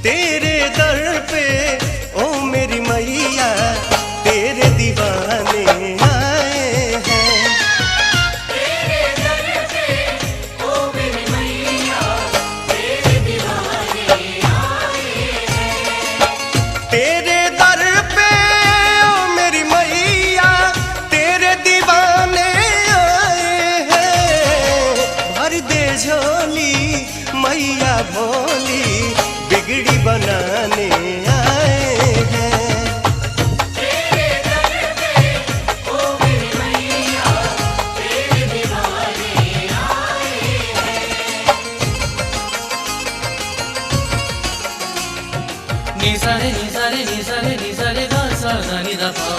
तेरे दर पे ओ मेरी मैया तेरे दीवाने आए हैं। तेरे दर पे ओ मेरी मैया तेरे दीवाने आए हैं। तेरे दर पे ओ मेरी मैया तेरे दीवाने आए हैं। भर दे झोली मैया भोली बिगड़ी बनाने आए हैं। तेरे दर पे ओ मेरी मैया तेरे दीवाने आए हैं। नी सा रे नी सा रे नी सा रे नी सा रे गा सा धा नी धा पा।